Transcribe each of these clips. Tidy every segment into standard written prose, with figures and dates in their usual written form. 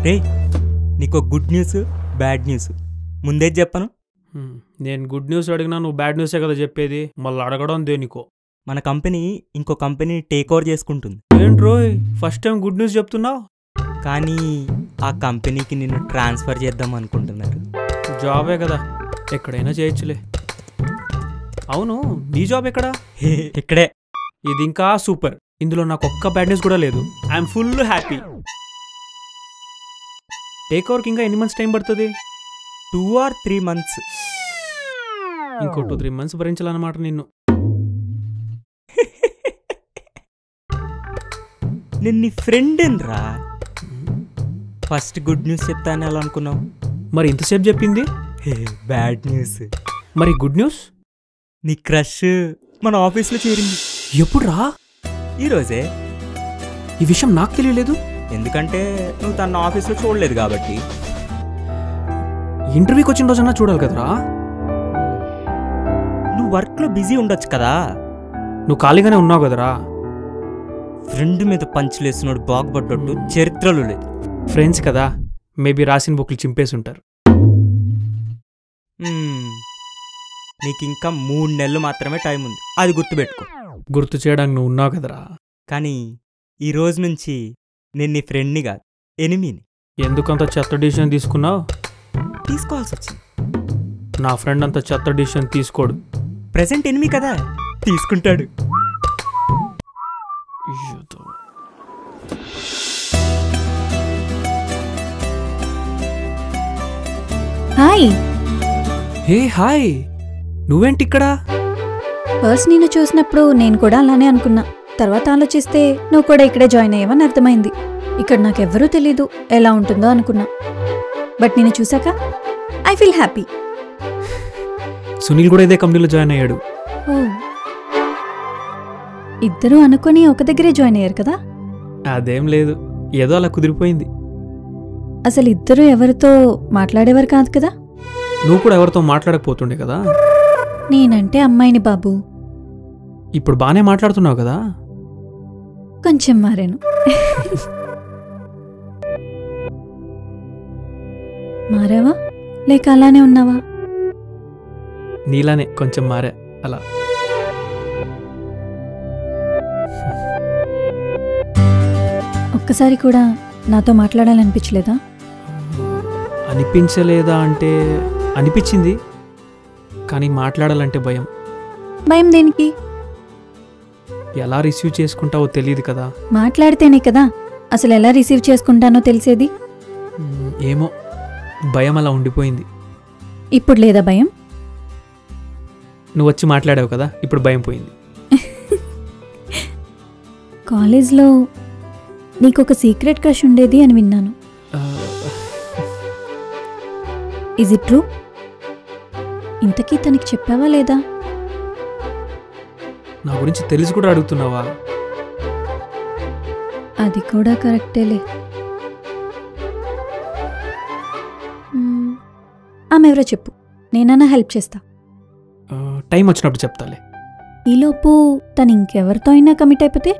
రే నీకు good news bad news ముందే చెప్పను. నేను గుడ్ న్యూస్ అడిగినా నువ్వు బ్యాడ్ న్యూసే కదా చెప్పేది, మళ్ళీ అడగడం దేనికో. మన కంపెనీ ఇంకో కంపెనీ టేక్ ఓవర్ చేసుకుంటుంది. ఏంట్రోయ్ ఫస్ట్ టైం గుడ్ న్యూస్ చెప్తున్నావు? కానీ ఆ కంపెనీకి నిన్ను ట్రాన్స్ఫర్ చేద్దాం అనుకుంటున్నారు. జాబే కదా, ఎక్కడైనా చేయొచ్చులే. అవును, నీ జాబ్ ఎక్కడా? ఇక్కడే. ఇది ఇంకా సూపర్. ఇందులో నాకు ఒక్క బ్యాడ్ న్యూస్ కూడా లేదు. I'm full happy. టేక్ ఓవర్కి ఇంకా ఎన్ని మంత్స్ టైం పడుతుంది? 2 or 3 months. ఇంకో 2-3 months భరించాలన్నమాట నిన్ను. నేను నీ ఫ్రెండ్ రా. ఫస్ట్ గుడ్ న్యూస్ చెప్తాను ఎలా అనుకున్నావు? మరి ఇంతసేపు చెప్పింది బ్యాడ్ న్యూస్. మరి గుడ్ న్యూస్? నీ క్రష్ మన ఆఫీస్లో చేరింది. ఎప్పుడు రా? ఈరోజే. ఈ విషయం నాకు తెలియలేదు. ఎందుకంటే నువ్వు తన ఆఫీస్లో చూడలేదు కాబట్టి. ఇంటర్వ్యూకి వచ్చిన రోజన్నా చూడాలి కదరా. నువ్వు వర్క్లో బిజీ ఉండొచ్చు కదా. నువ్వు ఖాళీగానే ఉన్నావు కదరా. ఫ్రెండ్ మీద పంచులేసినోడు బాగుపడ్డట్టు చరిత్రలు లేదు. ఫ్రెండ్స్ కదా, మేబీ రాసిన బుక్లు చింపేసి ఉంటారు. నీకు ఇంకా 3 నెలలు మాత్రమే టైం ఉంది, అది గుర్తుపెట్టుకో. గుర్తు చేయడానికి నువ్వు ఉన్నావు కదరా. కానీ ఈ రోజు నుంచి నేను నీ ఫ్రెండ్ని కాదు, ఎనిమిని. ఎందుకంత చెత్త డిసిషన్ తీసుకున్నావు? తీసుకోవాల్సి వచ్చింది. నా ఫ్రెండ్ అంత చెత్త డిసిషన్ తీసుకోడు. ప్రెసెంట్ ఎనిమి కదా, తీసుకుంటాడు. హాయ్. హే హాయ్, నువ్వేంటి ఇక్కడ? ఫస్ట్ నిన్ను చూసినప్పుడు నేను కూడా అలానే అనుకున్నా. తర్వాత ఆలోచిస్తే నువ్వు కూడా ఇక్కడే జాయిన్ అయ్యావని అర్థమైంది. ఇక్కడ నాకెవ్వరూ తెలీదు, ఎలా ఉంటుందో అనుకున్నా. బట్ నిన్ను చూసాక ఐ ఫీల్ హ్యాపీ. సునీల్ కూడా ఇదే కంపెనీలో జాయిన్ అయ్యాడు. ఓ, ఇద్దరూ అనుకొని ఒక దగ్గరే జాయిన్ అయ్యారు కదా? అదేం లేదు, ఏదో అలా కుదిరిపోయింది. అసలు ఇద్దరు ఎవరితో మాట్లాడేవారు కాదు కదా? నువ్వు కూడా ఎవరితో మాట్లాడకపోతుండే కదా. నేనంటే అమ్మాయిని బాబు. ఇప్పుడు బానే మాట్లాడుతున్నావు కదా. కొంచెం మారాను. మారావా లేక అలానే ఉన్నావా? నీలానే కొంచెం మారా అలా. ఒక్కసారి కూడా నాతో మాట్లాడాలనిపించలేదా? అనిపించలేదా అంటే అనిపించింది, కానీ మాట్లాడాలంటే భయం. భయం దేనికి? ఎలా రిసీవ్ చేసుకుంటావో తెలియదు కదా. మాట్లాడితేనే కదా అసలు ఎలా రిసీవ్ చేసుకుంటానో తెలిసేది. ఏమో, భయం అలా ఉండిపోయింది. ఇప్పుడు లేదా భయం? నువ్వు వచ్చి మాట్లాడావు కదా, ఇప్పుడు భయం పోయింది. కాలేజ్లో నీకొక సీక్రెట్ క్రష్ ఉండేది అని విన్నాను. Is it true? ఇంతకీ తనకి చెప్పావా లేదా? నా గురించి తెలిసి కూడా అడుగుతున్నావా? అది కూడా కరెక్టేలే. ఆమె ఎవరో చెప్పు, నేనన్నా హెల్ప్ చేస్తా. టైం వచ్చినప్పుడు చెప్తాలే. ఈలోపు తను ఇంకెవరితో అయినా కమిట్ అయిపోతే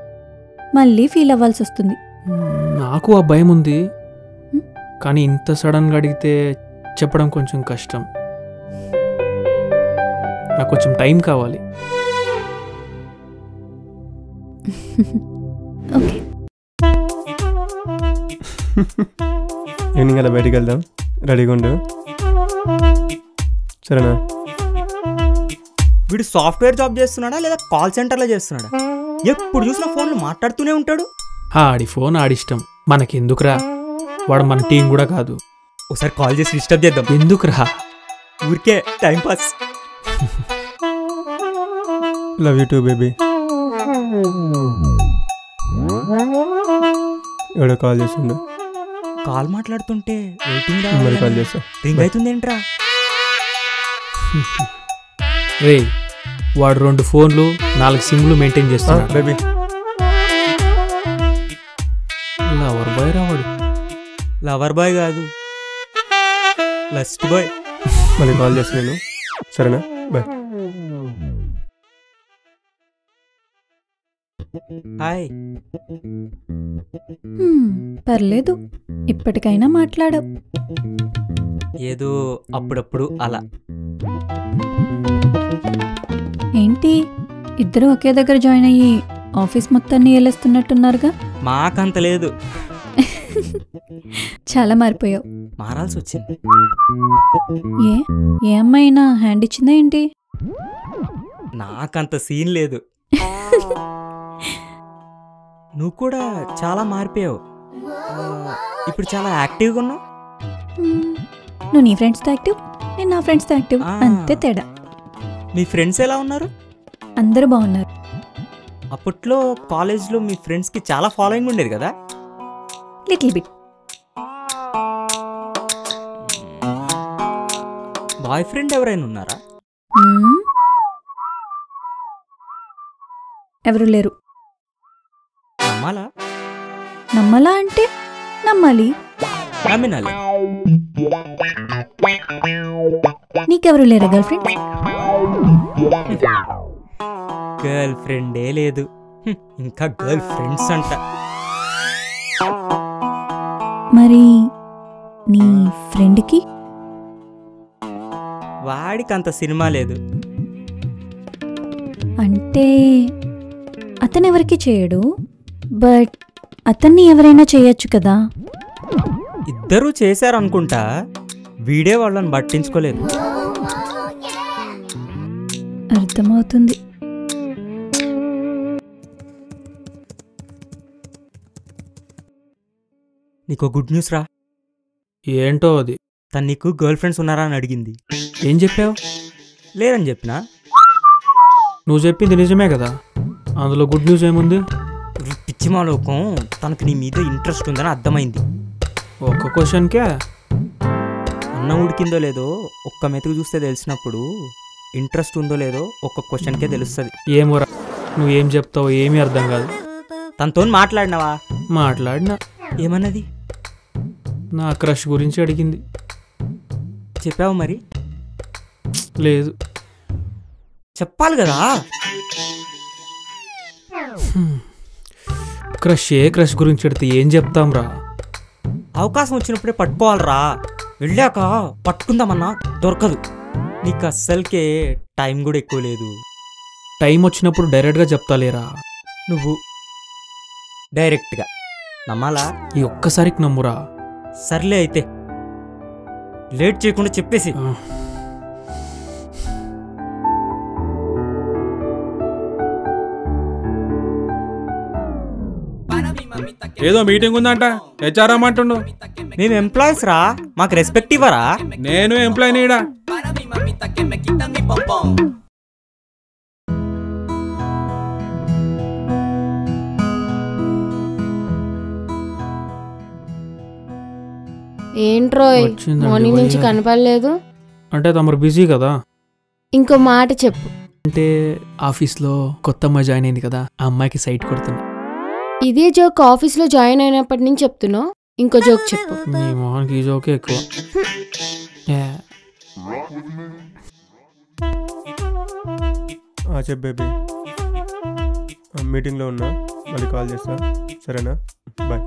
మళ్ళీ ఫీల్ అవ్వాల్సి వస్తుంది. నాకు ఆ భయం ఉంది, కానీ ఇంత సడన్గా అడిగితే చెప్పడం కొంచెం కష్టం. నాకు కొంచెం టైం కావాలి. ఓకే. ఈవినింగ్ అలా బయటికి వెళ్దాం, రెడీగా ఉండు సరేనా? వీడు సాఫ్ట్వేర్ జాబ్ చేస్తున్నాడా లేదా కాల్ సెంటర్లో చేస్తున్నాడా? ఎప్పుడు చూసినా ఫోన్లో మాట్లాడుతూనే ఉంటాడు. ఆడి ఫోన్ ఆడిష్టం, మనకెందుకురా? వాడు మన టీం కూడా కాదు. ఒకసారి కాల్ చేసి డిస్టర్బ్ చేద్దాం. ఎందుకురా? ఊరికే time pass. Love you too baby. ఎవడో కాల్ చేస్తుండు. కాల్ మాట్లాడుతుంటే వెయిటింగ్ మరి కాల్ చేస్తా. రింగ్ అవుతుంది ఏంట్రా? రే, వాడు 2 ఫోన్లు 4 సిమ్లు మెయింటైన్ చేస్తున్నాడు. బేబీ లవర్ బాయ్ రావాడు. లవర్ బాయ్ కాదు, లస్ట్ బాయ్. మళ్ళీ కాల్ చేస్తా నేను, సరేనా? బాయ్. హాయ్. పర్లేదు, ఇప్పటికైనా మాట్లాడవు. ఏదో అప్పుడప్పుడు అలా. ఏంటి ఇద్దరు ఒకే దగ్గర జాయిన్ అయ్యి ఆఫీస్ మొత్తాన్ని ఏలేస్తున్నట్టున్నారుగా? మాకంత లేదు, చాలా మారిపోయావు. మారాల్సి వచ్చింది. ఏ ఏ అమ్మాయినా హ్యాండ్ ఇచ్చిందా ఏంటి? నాకంత సీన్ లేదు. నువ్వు కూడా చాలా మారిపోయావు. ఇప్పుడు చాలా యాక్టివ్గా ఉన్నావు. నువ్వు నీ ఫ్రెండ్స్తో యాక్టివ్, నేను నా ఫ్రెండ్స్తో యాక్టివ్, అంతే తేడా. మీ ఫ్రెండ్స్ ఎలా ఉన్నారు? అందరూ బాగున్నారు. అప్పట్లో కాలేజ్లో మీ ఫ్రెండ్స్కి చాలా ఫాలోయింగ్ ఉండేది కదా? Little bit. బాయ్ ఫ్రెండ్ ఎవరైనా ఉన్నారా? ఎవరు లేరు. నమ్మాలా? నమ్మాలా అంటే నమ్మాలి. నమ్మినాలి. నీకెవరు లేరా గర్ల్ ఫ్రెండ్? గర్ల్ ఫ్రెండే లేదు, ఇంకా గర్ల్ ఫ్రెండ్స్ అంట. మరి నీ ఫ్రెండ్కి? వాడికి అంత సినిమా లేదు. అంటే అతను ఎవరికి చేయడు, బట్ అతన్ని ఎవరైనా చేయొచ్చు కదా? ఇద్దరూ చేశారనుకుంటా, వీడే వాళ్ళని పట్టించుకోలేదు. అర్థమవుతుంది. నీకో గుడ్ న్యూస్ రా. ఏంటో అది? తను నీకు గర్ల్ ఫ్రెండ్స్ ఉన్నారా అని అడిగింది. ఏం చెప్పావు? లేరని చెప్పినా. నువ్వు చెప్పింది నిజమే కదా, అందులో గుడ్ న్యూస్ ఏముంది? పిచ్చిమాలోకం, తనకు నీ మీద ఇంట్రెస్ట్ ఉందని అర్థమైంది. ఒక్క క్వశ్చన్కే అన్నం ఉడికిందో లేదో ఒక్క మెతుకు చూస్తే తెలిసినప్పుడు ఇంట్రెస్ట్ ఉందో లేదో ఒక్క క్వశ్చన్కే తెలుస్తుంది. ఏమోరా, నువ్వేం చెప్తావో ఏమీ అర్థం కాదు. తనతో మాట్లాడినావా? మాట్లాడినా. ఏమన్నది? నా క్రష్ గురించి అడిగింది. చెప్పావు మరి? లేదు. చెప్పాలి కదా. క్రష్ గురించి అడిగితే ఏం చెప్తాం రా? అవకాశం వచ్చినప్పుడే పట్టుకోవాలరా, వెళ్ళాక పట్టుకుందామన్నా దొరకదు. నీకు అస్సలకే టైం కూడా ఎక్కువ లేదు. టైం వచ్చినప్పుడు డైరెక్ట్గా చెప్తాలేరా? నువ్వు డైరెక్ట్గా నమ్మాలా? ఈ ఒక్కసారికి నమ్మురా. సర్లే అయితే, లేట్ చేయకుండా చెప్పేసి. ఏదో మీటింగ్ ఉందంట, హెచ్ఆర్ అమ్మంటుండు. మేము ఎంప్లాయీస్ రా, మాకు రెస్పెక్ట్ ఇవ్వరా? నేను ఎంప్లాయీ నీడా. ఏంట్రోయ్ వచ్చిందండి మార్నింగ్ నుంచి వయ్యారి. కనపడలేదు? అంటే తమరు బిజీ కదా. ఇంకో మాట చెప్పు. అంటే ఆఫీస్లో కొత్త అమ్మాయి జాయిన్ అయింది కదా, ఆ అమ్మాయికి సైట్ కొడుతున్నా. ఇదే జోక్ ఆఫీస్లో జాయిన్ అయినప్పటి నుంచి చెప్తున్నావు, ఇంకో జోక్ చెప్పు. నీ మొహానికి ఈ జోకే ఎక్కువ. చెప్పు బేబీ. మీటింగ్లో ఉన్నా, మళ్ళీ కాల్ చేస్తా, సరేనా? Bye.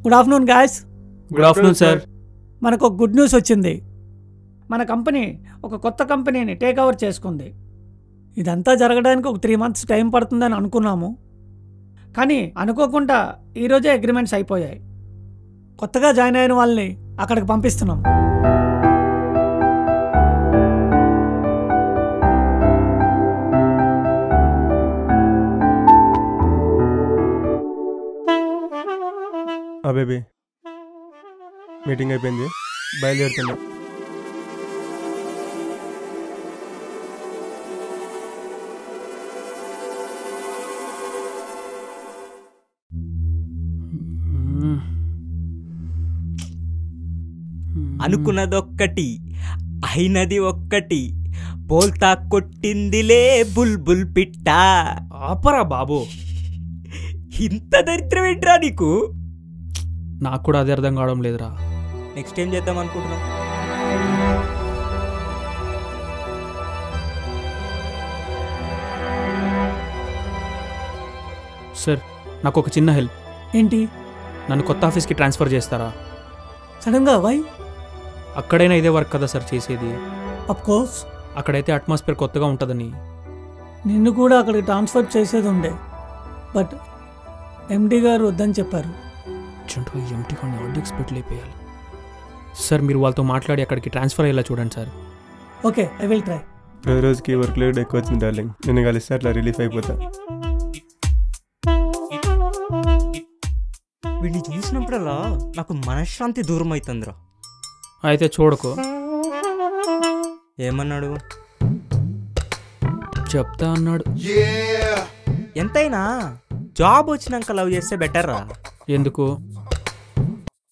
Good afternoon guys. Good afternoon sir. మనకు ఒక గుడ్ న్యూస్ వచ్చింది. మన కంపెనీ ఒక కొత్త కంపెనీని టేక్ ఓవర్ చేసుకుంది. ఇదంతా జరగడానికి ఒక 3 months టైం పడుతుందని అనుకున్నాము, కానీ అనుకోకుండా ఈరోజే అగ్రిమెంట్స్ అయిపోయాయి. కొత్తగా జాయిన్ అయిన వాళ్ళని అక్కడికి పంపిస్తున్నాం. బేబీ, మీటింగ్ అయిపోయింది, బయలుదేరుతున్నా. అనుకున్నదొక్కటి, అయినది ఒక్కటి, బోల్తా కొట్టిందిలే బుల్బుల్ పిట్ట. ఆపరా బాబు. ఇంత దరిద్రం ఏంట్రా నీకు? నాకు కూడా అదే అర్థం కావడం లేదురా. నెక్స్ట్ ఏం చేద్దాం అనుకుంటున్నావు? సార్ నాకు ఒక చిన్న హెల్ప్. ఏంటి? నన్ను కొత్త ఆఫీస్కి ట్రాన్స్ఫర్ చేస్తారా? సడన్గా వై? అక్కడైనా ఇదే వర్క్ కదా సార్ చేసేది. Of course. అక్కడైతే అట్మాస్ఫియర్ కొత్తగా ఉంటుందని. నిన్ను కూడా అక్కడికి ట్రాన్స్ఫర్ చేసేది ఉండే, బట్ ఎండి గారు వద్దని చెప్పారు. చుంటూ ఎంటీ కొన్ని అన్ఎక్స్పెక్ట్ లేపేయాలి. సార్ మీరు వాళ్ళతో మాట్లాడి అక్కడికి ట్రాన్స్ఫర్ అయ్యేలా చూడండి sir. Okay, I will try. రోజుకి వర్క్ లోడ్ ఎక్కువ వచ్చింది డార్లింగ్. నేను కలిస్తే అట్లా రిలీఫ్ అయిపోతా. వీడిని చూసినప్పుడల్లా నాకు మనశ్శాంతి దూరం అవుతుందిరా. అయితే చూడకు. ఏమన్నాడు? చెప్తా అన్నాడు. ఎంతైనా జాబ్ వచ్చినాక లవ్ చేస్తే బెటర్ రా. ఎందుకు?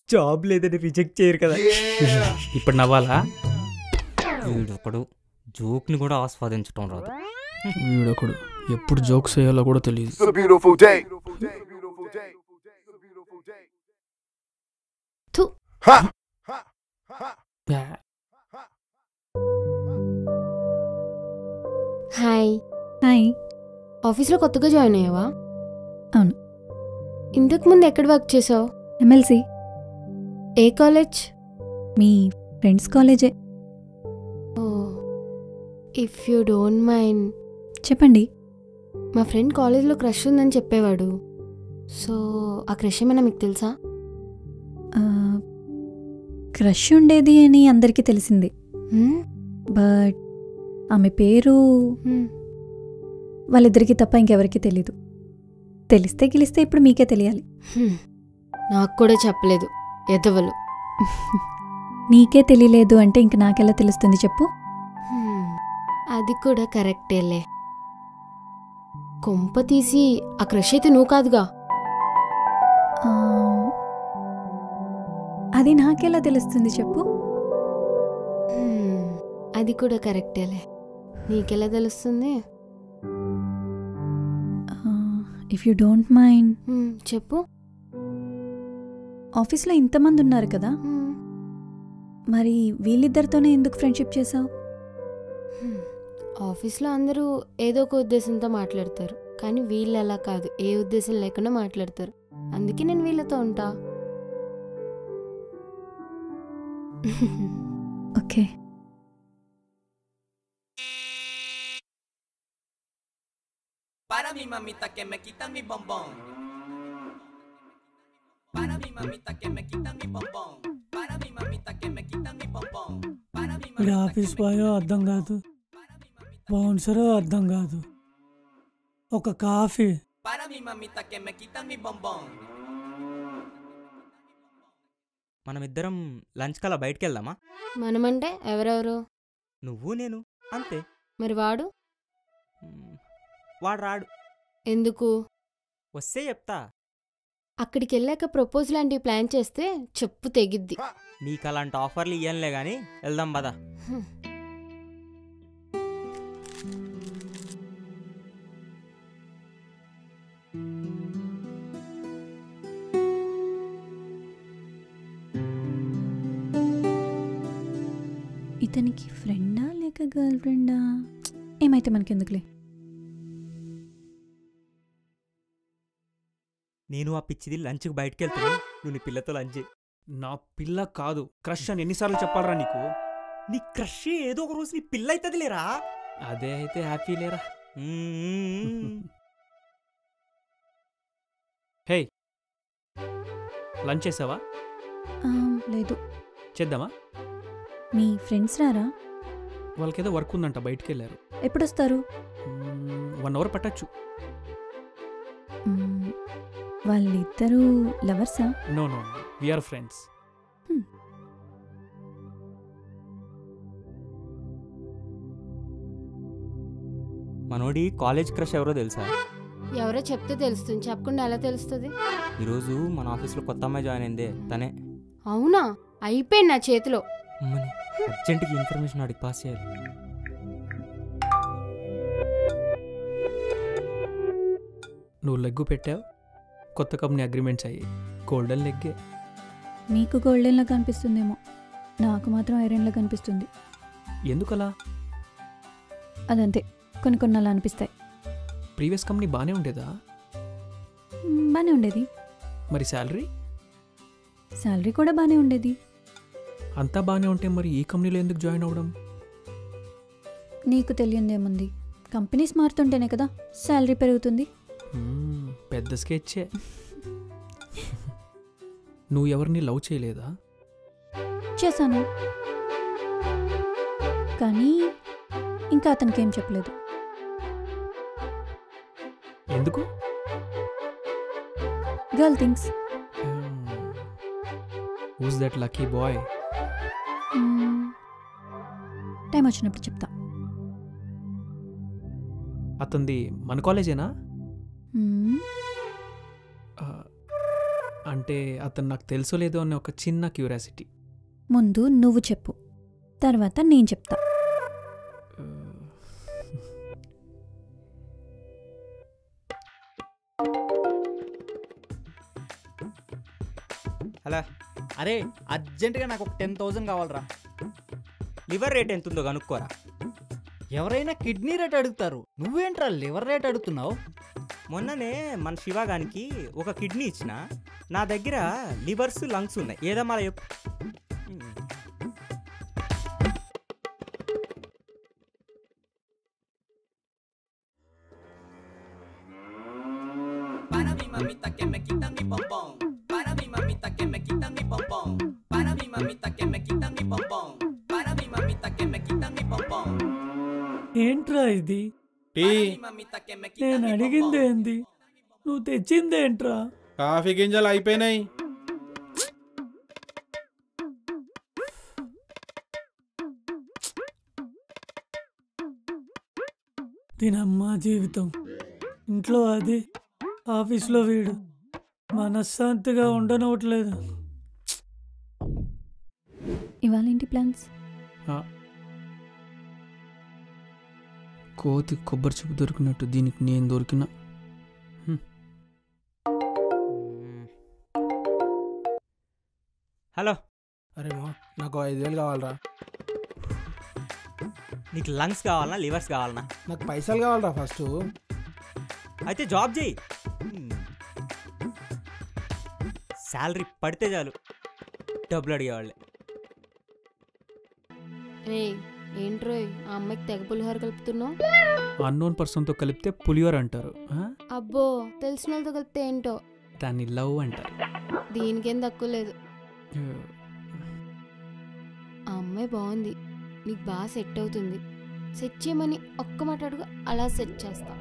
జాబ్ లేదని రిజెక్ట్ చేయరు కదా. ఇప్పుడు నవ్వాలా? వీడొకడు జోక్ని కూడా ఆస్వాదించటం రాదు. వీడొకడు ఎప్పుడు జోక్స్ వేయాలో కూడా తెలియదు. హాయ్. హాయ్. ఆఫీస్లో కొత్తగా జాయిన్ అయ్యావా? అవును. ఇంతకు ముందు ఎక్కడ వర్క్ చేసావు? ఎమ్మెల్సీ. ఏ కాలేజ్? మీ ఫ్రెండ్స్ కాలేజే. Oh, if you don't mind, చెప్పండి. మా ఫ్రెండ్ కాలేజ్లో క్రష్ ఉందని చెప్పేవాడు. సో ఆ క్రష్ ఏమైనా మీకు తెలుసా? క్రష్ ఉండేది అని అందరికీ తెలిసింది, బట్ ఆమె పేరు వాళ్ళిద్దరికీ తప్ప ఇంకెవరికి తెలీదు. తెలిస్తే గిలిస్తే ఇప్పుడు మీకే తెలియాలి. నాకు కూడా చెప్పలేదు ఎదవలు. నీకే తెలియలేదు అంటే ఇంక నాకెలా తెలుస్తుంది చెప్పు? అది కూడా కరెక్టేలే. కొంప తీసి ఆ క్రష్ అయితే నువ్వు కాదుగా? అది నాకెలా తెలుస్తుంది చెప్పు? అది కూడా కరెక్టేలే. నీకెలా తెలుస్తుంది? ఇఫ్ యూ డోంట్ మైండ్ చెప్పు. ఆఫీస్లో ఇంతమంది ఉన్నారు కదా, మరి వీళ్ళిద్దరితోనే ఎందుకు ఫ్రెండ్షిప్ చేసావు? ఆఫీస్లో అందరూ ఏదో ఒక ఉద్దేశంతో మాట్లాడతారు, కానీ వీళ్ళు అలా కాదు, ఏ ఉద్దేశం లేకుండా మాట్లాడతారు. అందుకే నేను వీళ్ళతో ఉంటా. Okay. Para mi mamita que me quita mi bombón. Para mi mamita que me quita mi bombón. Para mi mamita que me quita mi bombón. Para mi ఇక్కడ ఆఫీస్ బాయో అర్థం కాదు, బౌన్సరో అర్థం కాదు, ఒక coffee. Para mi mamita que me quita mi bombón. మనమిద్దరం lunch కల్లా బయటికి వెళ్దామా? మనమంటే ఎవరెవరు? నువ్వు నేను అంతే. మరి వాడు? వాడు రాడు. ఎందుకు? వస్తే చెప్తా. అక్కడికి వెళ్ళాక ప్రపోజ్ లాంటివి ప్లాన్ చేస్తే చెప్పు తెగిద్ది. నీకు అలాంటి ఆఫర్లు ఇయ్యనులే గానీ వెళ్దాం పదా. ఇతనికి ఫ్రెండా లేక గర్ల్ ఫ్రెండా? ఏమైతే మనకెందుకులే. నేను ఆ పిచ్చిది లంచ్కి బయటకు వెళ్తాను, నువ్వు నీ పిల్లతో లంచ్. నా పిల్ల కాదు క్రష్ అని ఎన్నిసార్లు చెప్పాలరా నీకు? నీ క్రష్ ఏదో ఒక రోజు నీ పిల్ల అవుతుంది లేరా. అదే అయితే హ్యాపీ లేరా. హే, లంచ్ చేసావా? లేదు. చేద్దామా? మీ ఫ్రెండ్స్ రారా? వాళ్ళకేదో వర్క్ ఉందంట, బయటికి వెళ్ళారు. ఎప్పుడొస్తారు? 1 అవర్ పట్టచ్చు. వాళ్ళిద్దరూ లవర్సా? No no, we're friends. మనోడి కాలేజ్ క్రష్ ఎవరో తెలుసా? ఎవరో చెప్తే తెలుస్తుంది, చెప్పకుండా ఎలా తెలుస్తుంది? ఈరోజు మన ఆఫీస్లో కొత్త అమ్మాయి జాయిన్ అయిందే తనే. అవునా? అయిపోయింది నా చేతిలో. అమ్మని అర్జెంట్గా ఇన్ఫర్మేషన్ అడిగి పాస్ చేయాలి. నువ్వు లెగ్గు పెట్టావు, కొత్త కంపెనీ అగ్రిమెంట్స్ అయ్యాయి. గోల్డెన్ లెగ్గే. మీకు గోల్డెన్లా కనిపిస్తుందేమో, నాకు మాత్రం ఐరన్లా కనిపిస్తుంది. ఎందుకలా? అదంతే, కొన్ని అలా అనిపిస్తాయి. ప్రీవియస్ కంపెనీ బాగానే ఉండేదా? బాగానే ఉండేది. మరి శాలరీ శాలరీ కూడా బాగానే ఉండేది. అంతా బాగానే ఉంటే మరి ఈ కంపెనీలో ఎందుకు జాయిన్ అవ్వడం? నీకు తెలియందేముంది, కంపెనీస్ మారుతుంటేనే కదా శాలరీ పెరుగుతుంది. పెద్ద స్కెచ్చే. నువ్వు ఎవరిని లవ్ చేయలేదా? చేశాను, కానీ ఇంకా అతనికి ఏం చెప్పలేదు. ఎందుకు? Girl things. Who's that lucky boy? Time వచ్చినప్పుడు చెప్తా. అతనిది మన కాలేజేనా? మ్మ్. అంటే అతను నాకు తెలుసో లేదో అనే ఒక చిన్న క్యూరియాసిటీ. ముందు నువ్వు చెప్పు, తర్వాత నేను చెప్తా. హలో, అరే అర్జెంటుగా నాకు ఒక 10,000 కావాలరా. లివర్ రేట్ ఎంత ఉందో కనుక్కోరా. ఎవరైనా కిడ్నీ రేట్ అడుగుతారు, నువ్వేంట్రా లివర్ రేట్ అడుగుతున్నావు? మొన్ననే మన శివగానికి ఒక కిడ్నీ ఇచ్చిన, నా దగ్గర లివర్స్ లంగ్స్ ఉన్నాయి. ఏదమ్మా చెప్పు. Para mi mamita que me quita mi bombón. Para mi mamita que me quita mi bombón. Para mi mamita que me quita mi bombón. Para mi mamita que me quita mi bombón. ఏంట్రా ఇది? టీ Para mi mamita que me quita నేను mi అడిగింది bombón. ఏంది, నువ్వు తెచ్చిందేంట్రా? Coffee గింజలు అయిపోయినాయి. దీనమ్మా జీవితం. ఇంట్లో అది, ఆఫీస్లో వీడు. మనశ్శాంతిగా ఉండనవట్లేదు. ఇవాళ ఏంటి ప్లాన్స్? కోతి కొబ్బరి చెప్పు దొరికినట్టు దీనికి నేను దొరికిన. హలో, అరే మా నాకు 5,000 కావాలరా. నీకు లంగ్స్ కావాలనా లివర్స్ కావాలనా? నాకు పైసలు కావాలరా ఫస్ట్. అయితే జాబ్ చేయి. శాలరీ పడితే చాలు, డబ్బులు అడిగేవాళ్ళే. రే ఏంట్రోయ్ ఆ అమ్మాయికి తెగ పులిహోర కలుపుతున్నావు? అన్నోన్ పర్సన్తో కలిపితే పులిహోర అంటారు. అబ్బో, తెలిసిన వాళ్ళతో కలిపితే ఏంటో దాన్ని లవ్ అంటారు. దీనికేం తక్కువ లేదు. ఆ అమ్మాయి బాగుంది, నీకు బాగా సెట్ అవుతుంది. సెట్ చేయమని ఒక్క మాట అడుగు, అలా సెట్ చేస్తా.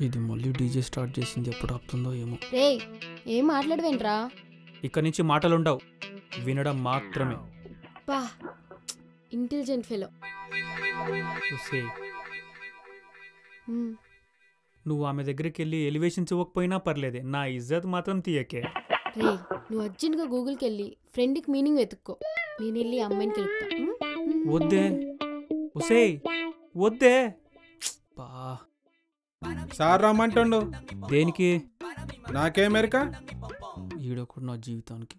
ఇది మళ్ళీ డీజే స్టార్ట్ చేసింది, ఎప్పుడు ఆపుతుందో ఏమో. రే ఏం మాట్లాడవేంట్రా? ఇక్కడి నుంచి మాటలుండవు, వినడం మాత్రమే. బా ఇంటెలిజెంట్ ఫెలో. నువ్వు ఆమె దగ్గరికి వెళ్ళి ఎలివేషన్స్ ఇవ్వకపోయినా పర్లేదే, నా ఇజ్జత్ మాత్రం తీయకే. రే నువ్వు అర్జెంట్గా గూగుల్కి వెళ్ళి ఫ్రెండ్కి మీనింగ్ వెతుక్కో, నేను వెళ్ళి అమ్మాయిని కలుపుతా. వద్దే ఉసే, వద్దే. బా సార్ రమ్మంటుండు. దేనికి? నాకేమెరికా? ఈడొకడు నా జీవితానికి.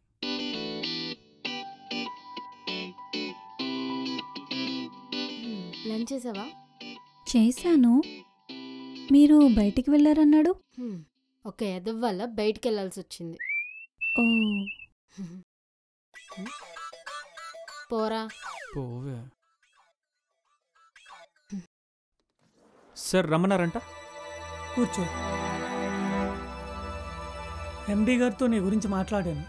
లంచ్ చేసావా? చేశాను. మీరు బయటికి వెళ్ళారన్నాడు. ఒక ఎదవ వల్ల బయటికి వెళ్ళాల్సి వచ్చింది. ఓ పోరా. పోవే. సార్ రమ్మన్నారంట. కూర్చో. ఎండి గారితో నీ గురించి మాట్లాడాను.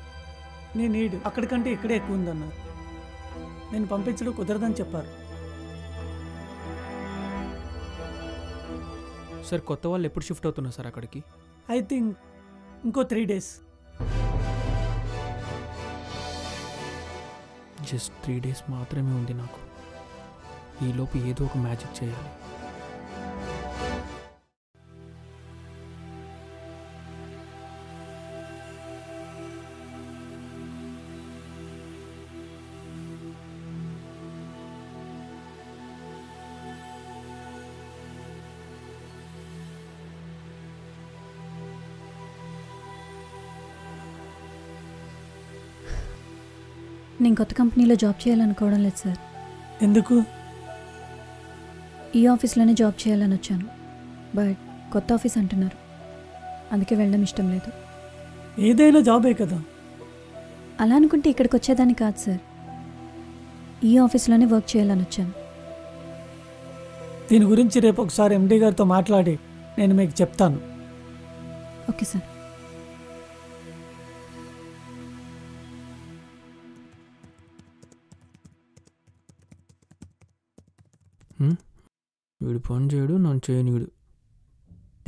నీ నీడ్ అక్కడికంటే ఇక్కడే ఎక్కువ ఉందన్నారు. నేను పంపించడం కుదరదని చెప్పారు. సార్ కొత్త వాళ్ళు ఎప్పుడు షిఫ్ట్ అవుతున్నారు సార్ అక్కడికి? ఐ థింక్ ఇంకో 3 days. జస్ట్ 3 days మాత్రమే ఉంది నాకు. ఈలోపు ఏదో ఒక మ్యాజిక్ చేయాలి. నేను కొత్త కంపెనీలో జాబ్ చేయాలనుకోవడం లేదు సార్. ఎందుకు? ఈ ఆఫీస్లోనే జాబ్ చేయాలని వచ్చాను, బట్ కొత్త ఆఫీస్ అంటున్నారు. అందుకే వెళ్ళడం ఇష్టం లేదు. ఏదైనా జాబే కదా. అలా అనుకుంటే ఇక్కడికి వచ్చేదాన్ని కాదు సార్. ఈ ఆఫీస్లోనే వర్క్ చేయాలని వచ్చాను. దీని గురించి రేపు ఒకసారి ఎండీ గారితో మాట్లాడి నేను మీకు చెప్తాను. Okay sir. వీడు పని చేయడు, నన్ను చేయనీడు.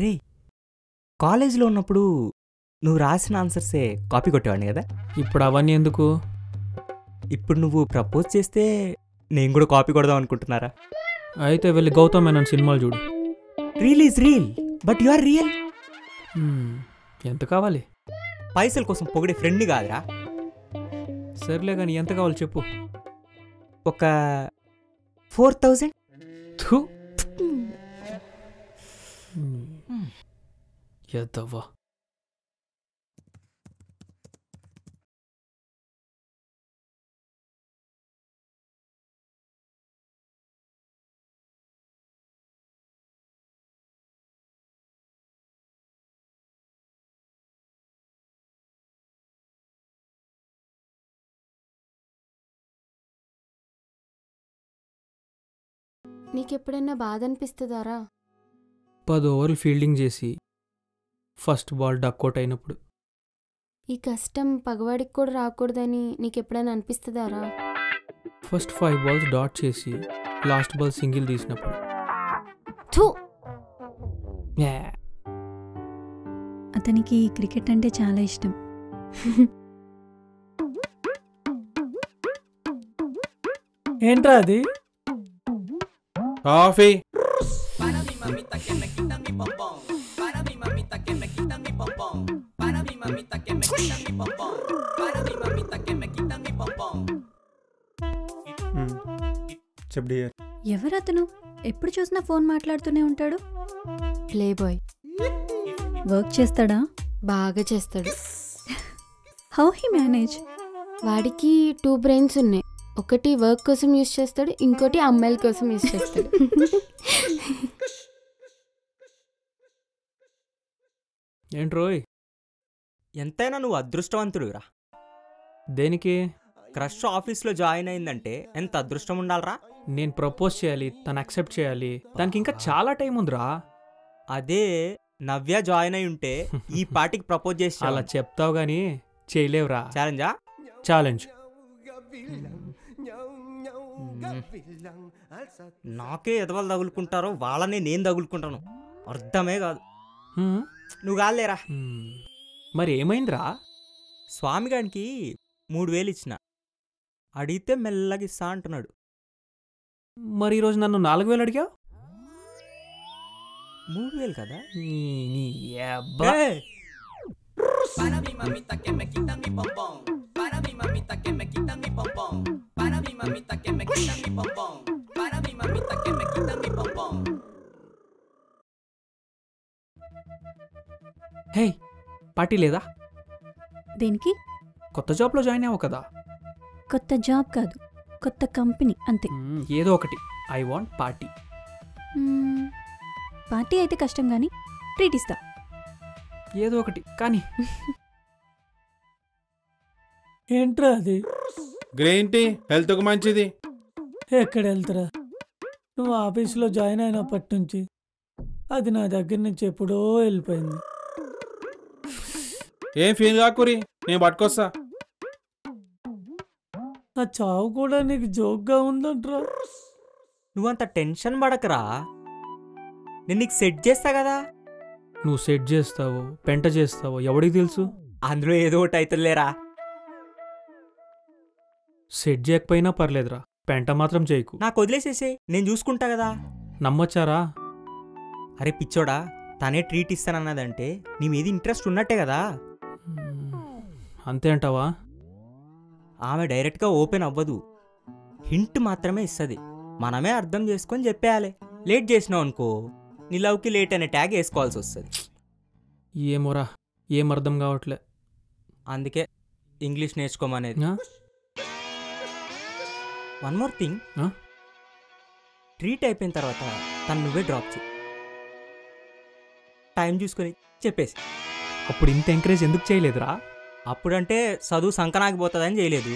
రే, కాలేజీలో ఉన్నప్పుడు నువ్వు రాసిన ఆన్సర్సే కాపీ కొట్టేవాడిని కదా. ఇప్పుడు అవన్నీ ఎందుకు? ఇప్పుడు నువ్వు ప్రపోజ్ చేస్తే నేను కూడా కాపీ కొడదాం అనుకుంటున్నారా? అయితే వెళ్ళి గౌతమ్ మేనన్ సినిమాలు చూడు. Reel is reel, but you are real. ఎంత కావాలి? పైసల కోసం పొగిడే ఫ్రెండ్ కాదురా. సర్లే కానీ ఎంత కావాలి చెప్పు. ఒక 4,000. ఎద్దవ్వా. నీకెప్పుడైనా బాధ అనిపిస్తుందారా? 10 ఓవర్లు ఫీల్డింగ్ చేసి ఫస్ట్ బాల్ డక్అవుట్ అయినప్పుడు. ఈ కష్టం పగవాడికి కూడా రాకూడదని నీకెప్పుడైనా అనిపిస్తుందారా? ఫస్ట్ 5 బాల్స్ డాట్ చేసి లాస్ట్ బాల్ సింగిల్ తీసినప్పుడు. అతనికి క్రికెట్ అంటే చాలా ఇష్టం. ఏంట్రా అది? Coffee. Para mi mamita que me quita mi pompón. Para mi mamita que me quita mi pompón. Para mi mamita que me quita mi pompón. Para mi mamita que me quita mi pompón. చెప్పు dear. ఎవరతను? ఎప్పుడు చూసినా phone మాట్లాడుతూనే ఉంటాడు. Play boy. Work చేస్తాడా? బాగా చేస్తాడు. How he manage? వాడికి 2 బ్రెయిన్స్ ఉన్నాయి. ఒకటి వర్క్ కోసం యూజ్ చేస్తాడు, ఇంకోటి అమ్మాయిల కోసం యూజ్ చేస్తాడు. ఏంట్రోయ్? ఎంతైనా నువ్వు అదృష్టవంతుడురా. దేనికి? క్రష్ ఆఫీస్లో జాయిన్ అయిందంటే ఎంత అదృష్టం ఉండాలరా. నేను ప్రపోజ్ చేయాలి, తను యాక్సెప్ట్ చేయాలి, దానికి ఇంకా చాలా టైం ఉందిరా. అదే నవ్య జాయిన్ అయి ఉంటే ఈ పాటికి ప్రపోజ్ చేసి అలా చెప్తావు గానీ చేయలేవురా. ఛాలెంజా? ఛాలెంజ్. నాకే ఎదవలు తగులుకుంటారో వాళ్ళనే నేను తగులుకుంటాను. అర్థమే కాదు. నువ్వు కాలేరా. మరి ఏమైందిరా? స్వామిగానికి 3,000 ఇచ్చిన, అడిగితే మెల్లగా ఇస్తా అంటున్నాడు. మరి ఈరోజు నన్ను 4,000 అడిగావు. 3,000 కదా. Para mi mamita que me quita mi pompón. Para mi mamita que me quita mi pompón. Para mi mamita que me quita mi pompón. Para mi mamita que me quita mi pompón. హే, party లేదా? దేనికి? కొత్త జాబ్లో join అవ్వవు కదా. కొత్త job కాదు, కొత్త company అంతే. ఏదో ఒకటి. I want party. పార్టీ అయితే కష్టం కానీ ట్రీట్ ఇస్తా. ఏదో ఒకటి కానీ. ఏంట్రా అది? గ్రీన్ టీ హెల్త్కు మంచిది. ఎక్కడ వెళ్తారా? నువ్వు ఆఫీస్లో జాయిన్ అయినప్పటి నుంచి అది నా దగ్గర నుంచి ఎప్పుడో వెళ్ళిపోయింది. ఏం ఫీల్ కాకురి, నేను పట్టుకొస్తా. ఆ చావు కూడా నీకు జోక్గా ఉందంట్రా. నువ్వంత టెన్షన్ పడకరా, నేను నీకు సెట్ చేస్తా కదా. నువ్వు సెట్ చేస్తావో పెంట చేస్తావో ఎవడికి తెలుసు? అందులో ఏదో ఒకటి అవుతుందిలేరా. సెట్ చేయకపోయినా పర్లేదురా, పెంట మాత్రం చేయకు. నాకు వదిలేసేసే, నేను చూసుకుంటా కదా. నమ్మొచ్చారా? అరే పిచ్చోడా, తనే ట్రీట్ ఇస్తానన్నదంటే నీ మీద ఇంట్రెస్ట్ ఉన్నట్టే కదా. అంతే అంటావా? ఆమె డైరెక్ట్గా ఓపెన్ అవ్వదు, హింట్ మాత్రమే ఇస్తుంది. మనమే అర్థం చేసుకొని చెప్పేయాలి. లేట్ చేసినావు అనుకో, నీ లవ్కి లేట్ అనే ట్యాగ్ వేసుకోవాల్సి వస్తుంది. ఏమోరా, ఏం అర్థం కావట్లే. అందుకే ఇంగ్లీష్ నేర్చుకోమనేది. వన్ మోర్ థింగ్, ట్రీట్ అయిపోయిన తర్వాత తను నువ్వే డ్రాప్ చేయి. టైం చూసుకొని చెప్పేసి. అప్పుడు ఇంత ఎంకరేజ్ ఎందుకు చేయలేదురా? అప్పుడంటే చదువు సంకనాగిపోతుందని చేయలేదు.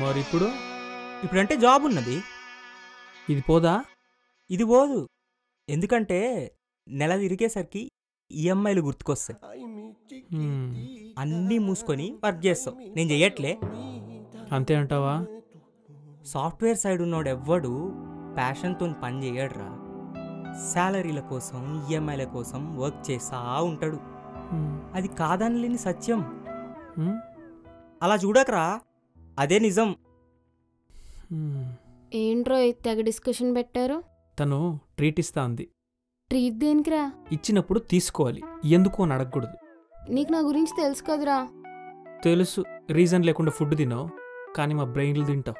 మరి ఇప్పుడు ఇప్పుడంటే జాబ్ ఉన్నది. ఇది పోదా? ఇది పోదు. ఎందుకంటే నెల తిరిగేసరికి ఈఎంఐలు గుర్తుకొస్తాయి. అన్నీ మూసుకొని వర్క్ చేస్తావు. నేను చెయ్యట్లే. అంతే అంటావా? సాఫ్ట్వేర్ సైడ్ ఉన్నోడు ఎవ్వడు ప్యాషన్తో పని చేయడురా. శాలరీల కోసం ఈఎంఐల కోసం వర్క్ చేస్తా ఉంటాడు. అది కాదనలేని సత్యం. అలా చూడకరా, అదే నిజం. ఏంట్రో తెగ డిస్కషన్ పెట్టారు. తను ట్రీట్ ఇస్తా అంది. ట్రీట్ దేనికిరా? ఇచ్చినప్పుడు తీసుకోవాలి, ఎందుకు అని అడగకూడదు. నీకు నా గురించి తెలుసు కదరా. తెలుసు, రీజన్ లేకుండా ఫుడ్ తిన్నావు, కానీ మా బ్రెయిన్లు తింటావు.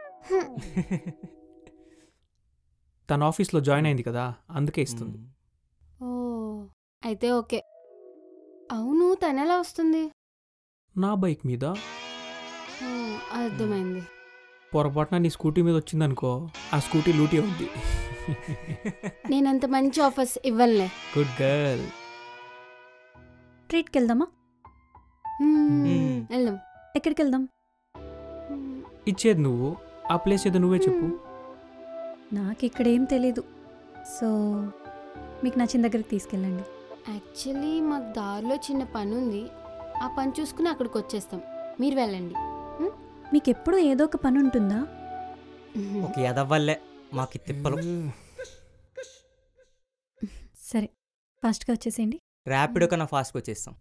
తన ఆఫీస్లో జాయిన్ అయింది కదా, అందుకే ఇస్తుంది. ఓ అయితే ఓకే. అవును, తనెలా వస్తుంది? నా బైక్ మీద. అర్థమైంది. పొరపాటున నీ స్కూటీ మీద వచ్చిందనుకో, ఆ స్కూటీ లూటీ అవుద్ది. నేనంత మంచి ఆఫర్స్ ఇవ్వనులే. Good girl. ట్రీట్కి వెళ్దామా? వెళ్దాం. ఎక్కడికి వెళ్దాం? ఇచ్చేది నువ్వు, ఆ ప్లేస్ ఏదో నువ్వే చెప్పు. నాకు ఇక్కడేం తెలీదు, సో మీకు నచ్చిన దగ్గరికి తీసుకెళ్ళండి. యాక్చువల్లీ మాకు దారిలో చిన్న పని ఉంది, ఆ పని చూసుకుని అక్కడికి వచ్చేస్తాం. మీరు వెళ్ళండి. మీకు ఎప్పుడు ఏదో ఒక పని ఉంటుందా? ఒక ఎదవల్లే మాకు తిప్పలు. సరే, ఫాస్ట్గా వచ్చేసేయండి. ర్యాపిడో కన్నా ఫాస్ట్గా వచ్చేస్తాం.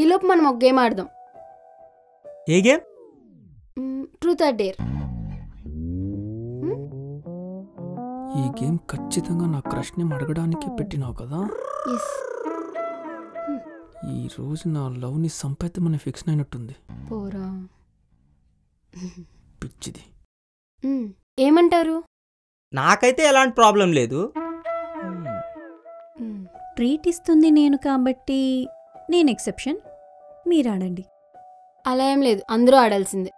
ఈలోపు మనం ఒక గేమ్ ఆడదాం. ఏ గేమ్? Truth or dare. ఈ గేమ్ ఖచ్చితంగా నా క్రష్ని అడగడానికి పెట్టినావు కదా. ఈ రోజు నా లవ్ని సంపేతమని ఫిక్స్ అయినట్టుంది. పోరా పిచ్చిది. ఏమంటారు? నాకైతే ఎలాంటి ప్రాబ్లం లేదు. ట్రీట్ ఇస్తుంది నేను కాబట్టి నేను ఎక్సెప్షన్, మీరు ఆడండి. అలా ఏం లేదు, అందరూ ఆడాల్సిందే.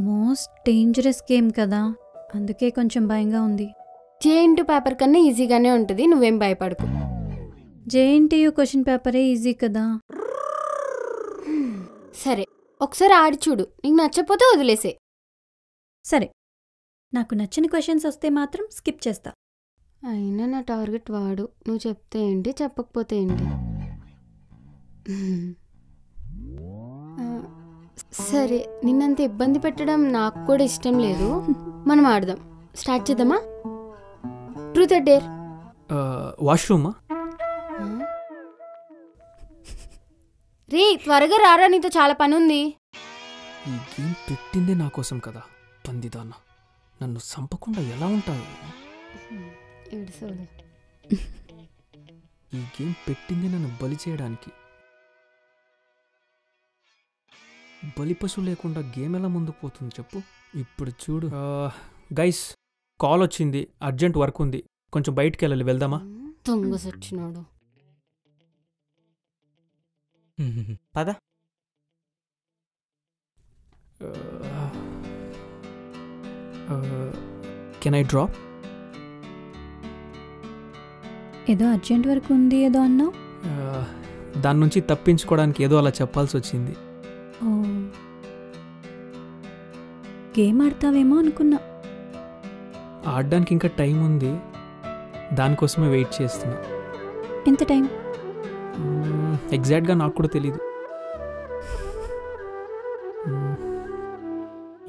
మోస్ట్ డేంజరస్ గేమ్ కదా, అందుకే కొంచెం భయంగా ఉంది. జేఎన్టీ పేపర్ కన్నా ఈజీగానే ఉంటుంది, నువ్వేం భయపడకు. జేఎన్టీయూ క్వశ్చన్ పేపరే ఈజీ కదా. సరే, ఒకసారి ఆడి చూడు, నీకు నచ్చకపోతే వదిలేసే. సరే, నాకు నచ్చిన క్వశ్చన్స్ వస్తే మాత్రం స్కిప్ చేస్తా. అయినా నా టార్గెట్ వాడు, నువ్వు చెప్తే ఏంటి చెప్పకపోతే ఏంటి. సరే, నిన్నంత ఇబ్బంది పెట్టడం నాకు కూడా ఇష్టం లేదు, మనం ఆడదాం. స్టార్ట్ చేద్దామా? Truth or dare. వాష్రూమా? రే త్వరగా రారా, నీతో చాలా పని ఉంది. ఈ గేమ్ పెట్టిందే నా కోసం కదా, పందిదాన్న. నన్ను చంపకుండా ఎలా ఉంటావు? ఈ గేమ్ పెట్టిందే నన్ను బలి చేయడానికి. బలి పశువు లేకుండా గేమ్ ఎలా ముందుకు పోతుంది చెప్పు. ఇప్పుడు చూడు. గైస్, కాల్ వచ్చింది, అర్జెంట్ వర్క్ ఉంది, కొంచెం బయటికి వెళ్ళాలి, వెళ్దామా? దొంగ సచ్చినాడు. పద. Can I drop? ఏదో అర్జెంట్ వర్క్ ఉంది ఏదో అన్నావు. దాని నుంచి తప్పించుకోవడానికి ఏదో అలా చెప్పాల్సి వచ్చింది. ఓ, గేమ్ ఆడతావేమో అనుకున్నా. ఆడడానికి ఇంకా టైం ఉంది, దానికోసమే వెయిట్ చేస్తున్నా. ఎంత టైం? ఎగ్జాక్ట్గా నాకు కూడా తెలీదు.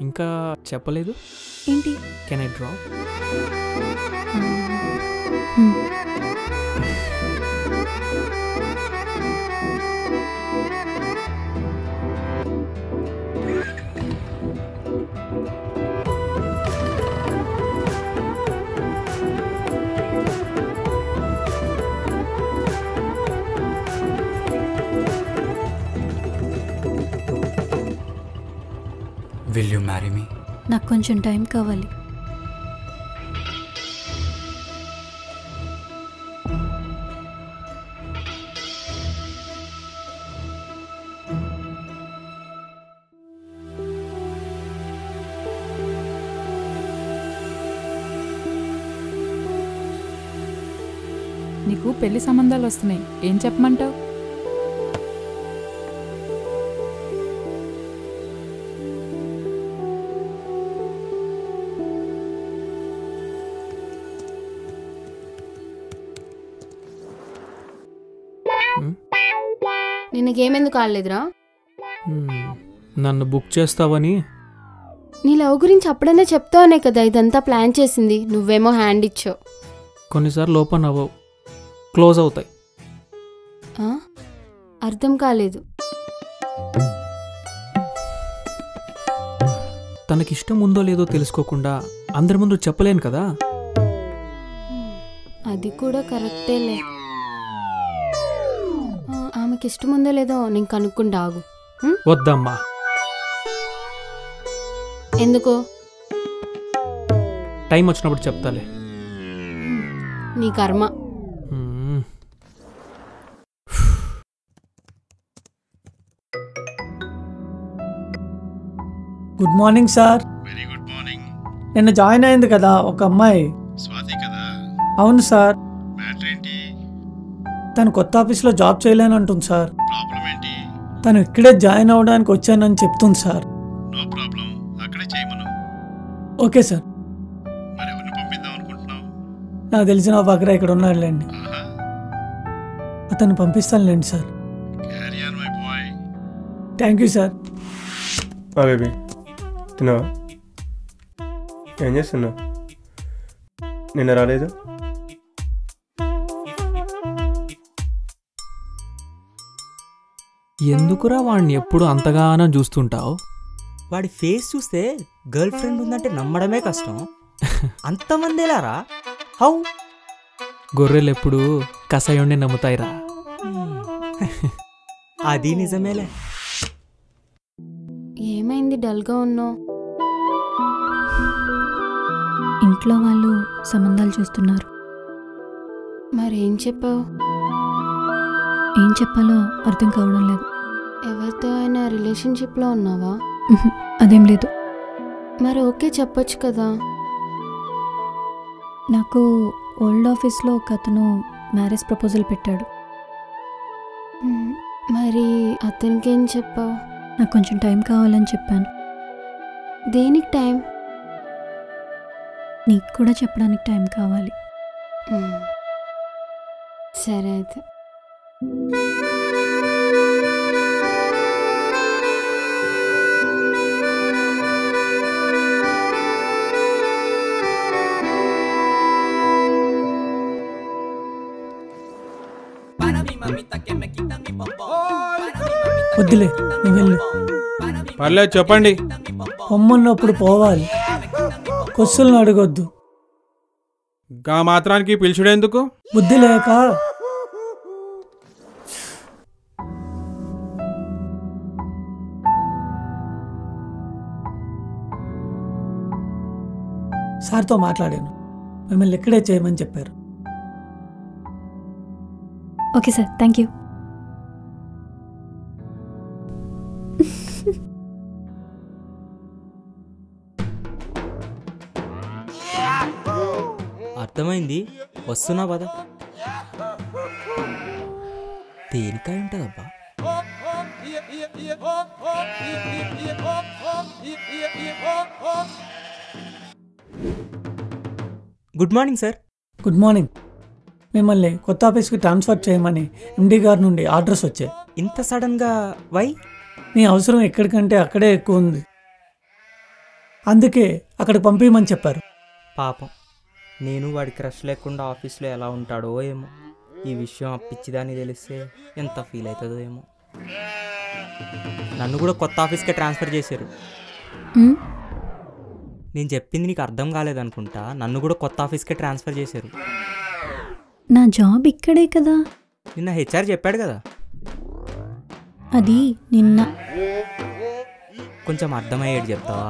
ఇంకా చెప్పలేదు. ఏంటి? Can I drop? Will you marry me? నాకు కొంచెం టైం కావాలి. నీకు పెళ్లి సంబంధాలు వస్తున్నాయి, ఏం చెప్పమంటావు? నిన్నకేమెందుకు కాలేదురా? నన్ను బుక్ చేస్తావని. నీ లవ్ గురించి అప్పుడైనా చెప్తావనే కదా ఇదంతా ప్లాన్ చేసింది. నువ్వేమో హ్యాండ్ ఇచ్చావు. కొన్నిసార్లు ఓపెన్ అవ్వవు, క్లోజ్ అవుతాయి. అర్థం కాలేదు. తనకిష్టం ఉందో లేదో తెలుసుకోకుండా అందరి ముందు చెప్పలేను కదా. అది కూడా కరెక్టేలే. ఆమెకి ఇష్టం ఉందో లేదో నేను కనుక్కుంటా, ఆగు. వద్దమ్మా. ఎందుకో? టైం వచ్చినప్పుడు చెప్తాలే. నీ కర్మ. Good morning sir. Very good morning. నిన్న జాయిన్ అయింది కదా ఒక అమ్మాయి. స్వాతి కదా? అవును సార్. మ్యాటర్ ఏంటి? తను కొత్త ఆఫీస్లో జాబ్ చేయలేని అంటుంది సార్. ప్రాబ్లం ఏంటి? తను ఇక్కడే జాయిన్ అవ్వడానికి వచ్చానని చెప్తుంది సార్. నో ప్రాబ్లం, అక్కడే చేయమను. Okay sir. మరి ఎవరిని పంపిద్దాం అనుకుంటున్నావు? నాకు తెలిసిన బగ్రా ఇక్కడ ఉన్నాడులేండి, అతను పంపిస్తానులేండి sir. Carry on my boy. Thank you sir. Baby తిన్నావా? ఏం చేస్తున్నావు? నిన్న రాలేదు? ఎందుకురా వాడిని ఎప్పుడు అంతగానో చూస్తుంటావు? వాడి ఫేస్ చూస్తే గర్ల్ ఫ్రెండ్ ఉందంటే నమ్మడమే కష్టం. అంతమంది ఎలారా? హౌ? గొర్రెలు ఎప్పుడు కసాయుండే నమ్ముతాయిరా. అది నిజమేలే. ఏమైంది డల్గా ఉన్నావు? ఇంట్లో వాళ్ళు సంబంధాలు చూస్తున్నారు. మరేం చెప్పావు? ఏం చెప్పాలో అర్థం కావడం లేదు. ఎవరితో అయినా రిలేషన్షిప్లో ఉన్నావా? అదేం లేదు. మరి ఓకే చెప్పొచ్చు కదా. నాకు ఓల్డ్ ఆఫీస్లో ఒక అతను మ్యారేజ్ ప్రపోజల్ పెట్టాడు. మరి అతనికి ఏం చెప్పావు? నాకు కొంచెం టైం కావాలని చెప్పాను. దేనికి టైం? నీకు కూడా చెప్పడానికి టైం కావాలి. సరే అయితే. వద్దులే, నువ్వు వెళ్ళు. పర్లేదు, చెప్పండి. పొమ్మన్నప్పుడు పోవాలి, క్వశ్చన్లు అడగొద్దు. గా మాత్రానికి పిలుచుడేందుకు? బుద్ధి లేక. సార్తో మాట్లాడాను, మిమ్మల్ని ఇక్కడే చేయమని చెప్పారు. Okay sir, thank you. అర్థమైంది, వస్తున్నా పద. దేనికై ఉంటుందబ్బా? Good morning sir. Good morning. మిమ్మల్ని కొత్త ఆఫీస్కి ట్రాన్స్ఫర్ చేయమని ఎండి గారి నుండి ఆర్డర్స్ వచ్చాయి. ఇంత సడన్గా వై? మీ అవసరం ఎక్కడికంటే అక్కడే ఎక్కువ ఉంది, అందుకే అక్కడికి పంపించమని చెప్పారు. పాపం, నేను వాడి క్రష్ లేకుండా ఆఫీస్లో ఎలా ఉంటాడో ఏమో. ఈ విషయం అప్పిచ్చిదాన్ని తెలిస్తే ఎంత ఫీల్ అవుతుందో ఏమో. నన్ను కూడా కొత్త ఆఫీస్కే ట్రాన్స్ఫర్ చేశారు. నేను చెప్పింది నీకు అర్థం కాలేదనుకుంటా. నన్ను కూడా కొత్త ఆఫీస్కే ట్రాన్స్ఫర్ చేశారు. నా జాబ్ ఇక్కడే కదా. నిన్న హెచ్ఆర్ చెప్పాడు కదా. అది నిన్న. కొంచెం అర్థమయ్యేది చెప్తావా?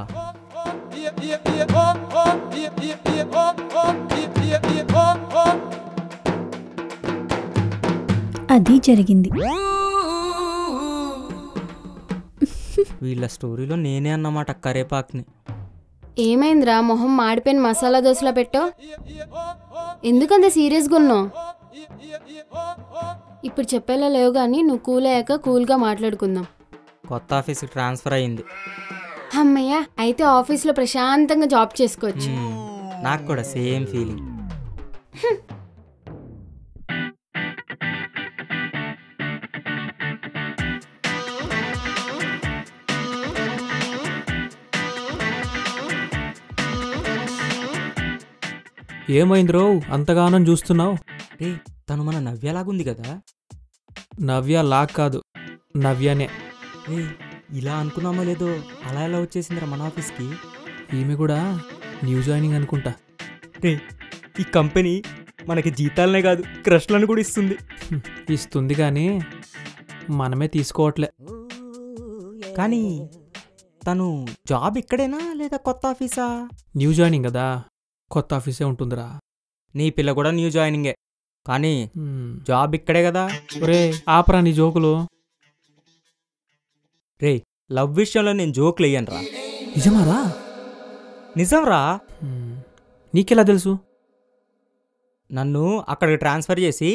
అది జరిగింది. వీళ్ళ స్టోరీలో నేనే అన్నమాట కరేపాక్ని. ఏమైందిరా మొహం మాడిపోయిన మసాలా దోశలో పెట్టో? ఎందుకంత సీరియస్గా ఉన్నావు? ఇప్పుడు చెప్పేలా లేవు కానీ నువ్వు కూల్ అయ్యాక కూల్గా మాట్లాడుకుందాం. కొత్త ఆఫీస్కి ట్రాన్స్ఫర్ అయ్యింది. అమ్మయ్య, అయితే ఆఫీస్లో ప్రశాంతంగా జాబ్ చేసుకోవచ్చు. నాకు కూడా సేమ్ ఫీలింగ్. ఏమైంది రో అంతగానం చూస్తున్నావు? రే, తను మన నవ్యలాగుంది కదా? నవ్య లాగ్ కాదు, నవ్యనే. రే, ఇలా అనుకున్నామో లేదో అలా ఎలా వచ్చేసిందిరా మన ఆఫీస్కి? ఈమె కూడా న్యూ జాయినింగ్ అనుకుంటా. రే, ఈ కంపెనీ మనకి జీతాలనే కాదు క్రష్లను కూడా ఇస్తుంది. ఇస్తుంది కానీ మనమే తీసుకోవట్లే. కానీ తను జాబ్ ఇక్కడేనా లేదా కొత్త ఆఫీసా? న్యూ జాయినింగ్ కదా, కొత్త ఆఫీసే ఉంటుందిరా. నీ పిల్ల కూడా న్యూ జాయినింగే కానీ జాబ్ ఇక్కడే కదా. ఒరే ఆపరా నీ జోకులు. రే, లవ్ విషయంలో నేను జోకులు వేయను రా. నిజమారా? నిజం రా. నీకెలా తెలుసు? నన్ను అక్కడికి ట్రాన్స్ఫర్ చేసి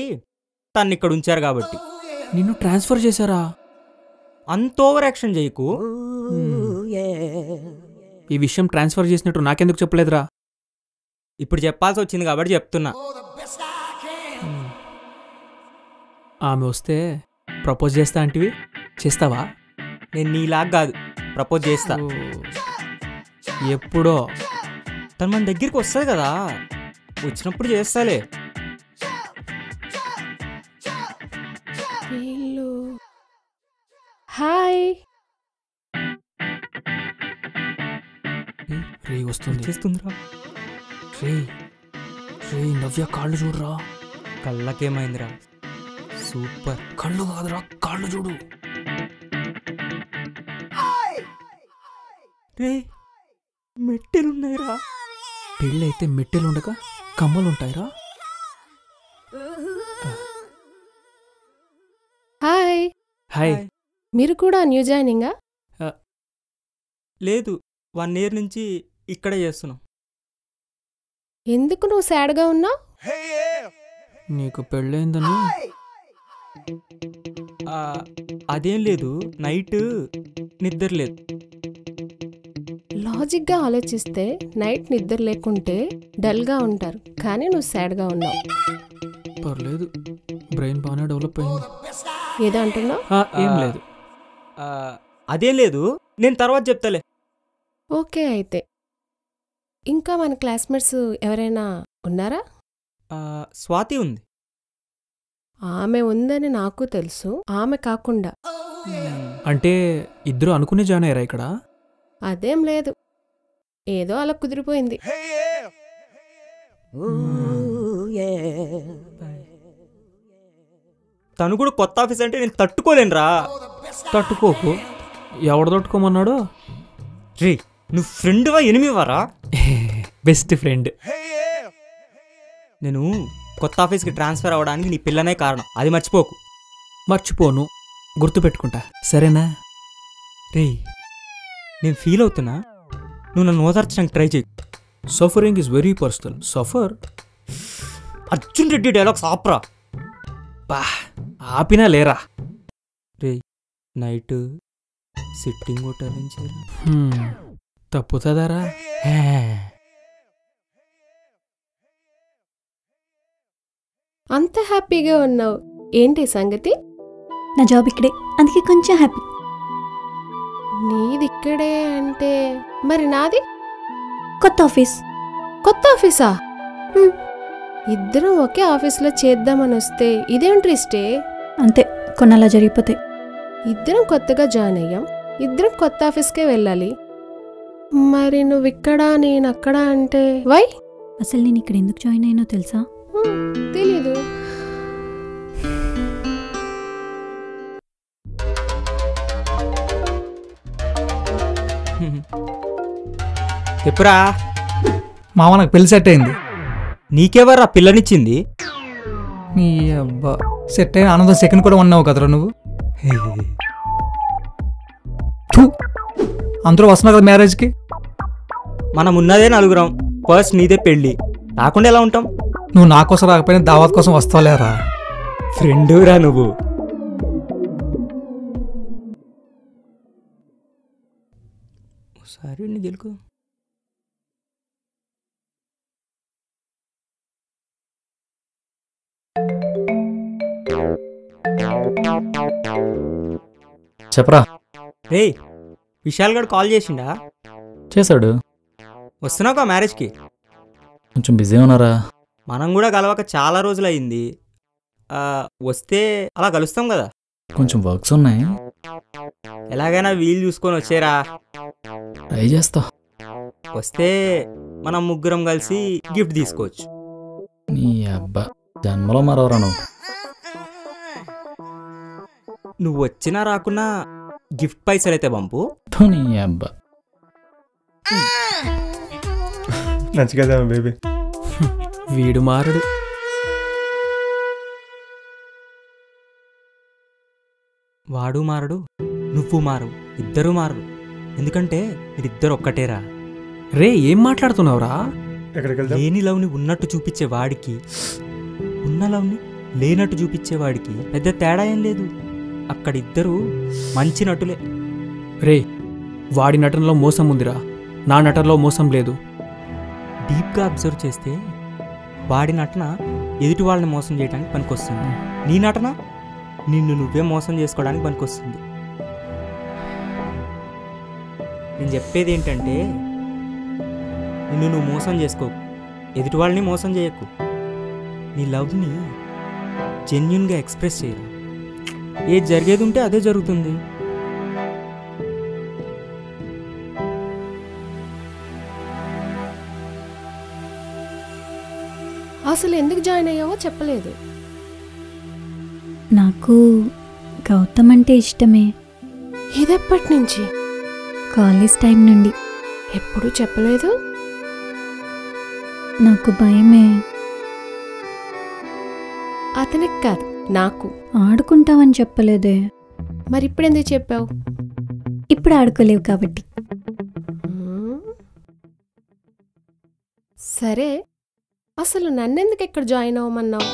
తను ఇక్కడ ఉంచారు కాబట్టి. నిన్ను ట్రాన్స్ఫర్ చేశారా? అంత ఓవర్ యాక్షన్ చేయకు. ఈ విషయం ట్రాన్స్ఫర్ చేసినట్టు నాకెందుకు చెప్పలేదురా? ఇప్పుడు చెప్పాల్సి వచ్చింది కాబట్టి చెప్తున్నా. ఆమె వస్తే ప్రపోజ్ చేస్తా అంటివి, చేస్తావా? నేను నీలాగా కాదు, ప్రపోజ్ చేస్తా. ఎప్పుడో. తను మన దగ్గరికి వస్తుంది కదా, వచ్చినప్పుడు చేస్తాలే. హాయ్. రే వస్తుంది. చేస్తుందిరా. రే రే నవ్య కాళ్ళు చూడరా. కళ్ళకేమైందిరా? సూపర్. కళ్ళు కాదురా, కాళ్ళు చూడు. రే, మెట్టెలున్నాయిరా. పెళ్ళైతే మెట్టెలుండక కమ్మలుంటాయిరా. హాయ్. హాయ్. మీరు కూడా న్యూ జాయినింగా? లేదు, 1 year నుంచి ఇక్కడే చేస్తున్నాం. ఎందుకు నువ్వు సాడ్గా ఉన్నావు? నీకు పెళ్ళైందని. అదేం లేదు, నైట్ నిద్ర లేదు. లాజిక్గా ఆలోచిస్తే నైట్ నిద్ర లేకుంటే డల్గా ఉంటారు, కానీ నువ్వు సాడ్గా ఉన్నావు. పర్లేదు, బ్రెయిన్ బాగానే డెవలప్ అయింది. ఏదో అంటున్నావు? ఏం లేదు. అదేం లేదు, నేను తర్వాత చెప్తాలే. ఓకే, అయితే ఇంకా మన క్లాస్మేట్స్ ఎవరైనా ఉన్నారా? స్వాతి ఉంది. ఆమె ఉందని నాకు తెలుసు, ఆమె కాకుండా. అంటే ఇద్దరు అనుకునే జాయిన్ అయ్యారా ఇక్కడ? అదేం లేదు, ఏదో అలా కుదిరిపోయింది. తను కూడా కొత్త ఆఫీస్ అంటే నేను తట్టుకోలేనురా. తట్టుకోకు, ఎవడు తట్టుకోమన్నాడు? రే, నువ్వు ఫ్రెండ్వా ఎనిమివారా? Best friend. నేను కొత్త ఆఫీస్కి ట్రాన్స్ఫర్ అవ్వడానికి నీ పిల్లనే కారణం, అది మర్చిపోకు. మర్చిపోను, గుర్తుపెట్టుకుంటా, సరేనా? రే, నేను ఫీల్ అవుతున్నా, నువ్వు నన్ను ఓదార్చడానికి ట్రై చేయి. Suffering is very personal. Suffer. Arjun Reddy dialogues ఆప్రా. బా, ఆపినా లేరా. రే, నైట్ సిట్టింగ్ హోటల్ తప్పుతుందారా? అంత హ్యాపీగా ఉన్నావు, ఏంటి సంగతి? నా జాబ్ ఇక్కడే, అందుకే కొంచెం హ్యాపీ. నీది ఇక్కడే అంటే మరి నాది? కొత్త ఆఫీస్. కొత్త ఆఫీసా? ఇద్దరం ఒకే ఆఫీస్లో చేద్దామని వస్తే ఇదేం ట్విస్టే. అంతే, కొన్నలా జరిగిపోతాయి. ఇద్దరం కొత్తగా జాయిన్ అయ్యాం, ఇద్దరం కొత్త ఆఫీస్కే వెళ్ళాలి. మరి నువ్వు ఇక్కడ నేను అక్కడ అంటే వై? అసలు నేను ఇక్కడ ఎందుకు జాయిన్ అయ్యానో తెలుసా? తెలీదు. చెప్పురా. మామ నాకు పెళ్లి సెట్ అయింది. నీకెవర్రా పిల్లనిచ్చింది? నీ అబ్బా సెట్ అయిన ఆనందం సెకండ్ కూడా ఉన్నావు కదరా నువ్వు. అందరూ వస్తున్నారు కదా మ్యారేజ్కి. మనం ఉన్నదే నలుగురం. ఫస్ట్ నీదే పెళ్ళి, రాకుండా ఎలా ఉంటాం? నువ్వు నా కోసం రాకపోయినా దావత్ కోసం వస్తావులేరా. ఫ్రెండురా నువ్వు. సరే నీ గెలుకు. చెప్పరా. రే విశాల్ గడు కాల్ చేసిండా? చేశాడు. వస్తున్నావుగా మ్యారేజ్కి? కొంచెం బిజీ ఉన్నారా? మనం కూడా కలవక చాలా రోజులు అయింది. వస్తే అలా కలుస్తాం కదా. కొంచెం వర్క్స్ ఉన్నాయి. ఎలాగైనా వీలు చూసుకొని వచ్చేరా. ట్రై చేస్తా. వస్తే మనం ముగ్గురం కలిసి గిఫ్ట్ తీసుకోవచ్చు. నీ అబ్బా జన్మలో మరవరా నువ్వు. నువ్వు వచ్చినా రాకున్నా గిఫ్ట్ పైసలు అయితే పంపు. నీ అబ్బా నచ్చు కదా బేబీ. వీడు మారడు. వాడు మారడు, నువ్వు మారు, ఇద్దరు మారు. ఎందుకంటే మీరిద్దరు ఒక్కటేరా. రే ఏం మాట్లాడుతున్నావురా? లేని లవ్ని ఉన్నట్టు చూపించే వాడికి, ఉన్న లవ్ని లేనట్టు చూపించే వాడికి పెద్ద తేడా ఏం లేదు. అక్కడిద్దరూ మంచి నటులే. రే వాడి నటనలో మోసం ఉందిరా, నా నటనలో మోసం లేదు. డీప్గా అబ్జర్వ్ చేస్తే వాడి నటన ఎదుటి వాళ్ళని మోసం చేయడానికి పనికొస్తుంది. నీ నటన నిన్ను నువ్వే మోసం చేసుకోవడానికి పనికొస్తుంది. నేను చెప్పేది ఏంటంటే నిన్ను నువ్వు మోసం చేసుకోకు, ఎదుటి వాళ్ళని మోసం చేయకు. నీ లవ్ని జెన్యున్గా ఎక్స్ప్రెస్ చేయాలి. ఏది జరిగేది ఉంటే అదే జరుగుతుంది. అసలు ఎందుకు జాయిన్ అయ్యావో చెప్పలేదు. నాకు గౌతమ్ అంటే ఇష్టమే. ఇదెప్పటి నుంచి? కాలేజ్ టైం నుండి. ఎప్పుడూ చెప్పలేదు. నాకు భయమే. అతనికి కాదు, నాకు. ఆడుకుంటావని చెప్పలేదే. మరి ఇప్పుడు ఎందుకు చెప్పావు? ఇప్పుడు ఆడుకోలేవు కాబట్టి. సరే, అసలు నన్నెందుకు ఇక్కడ జాయిన్ అవ్వమన్నావు?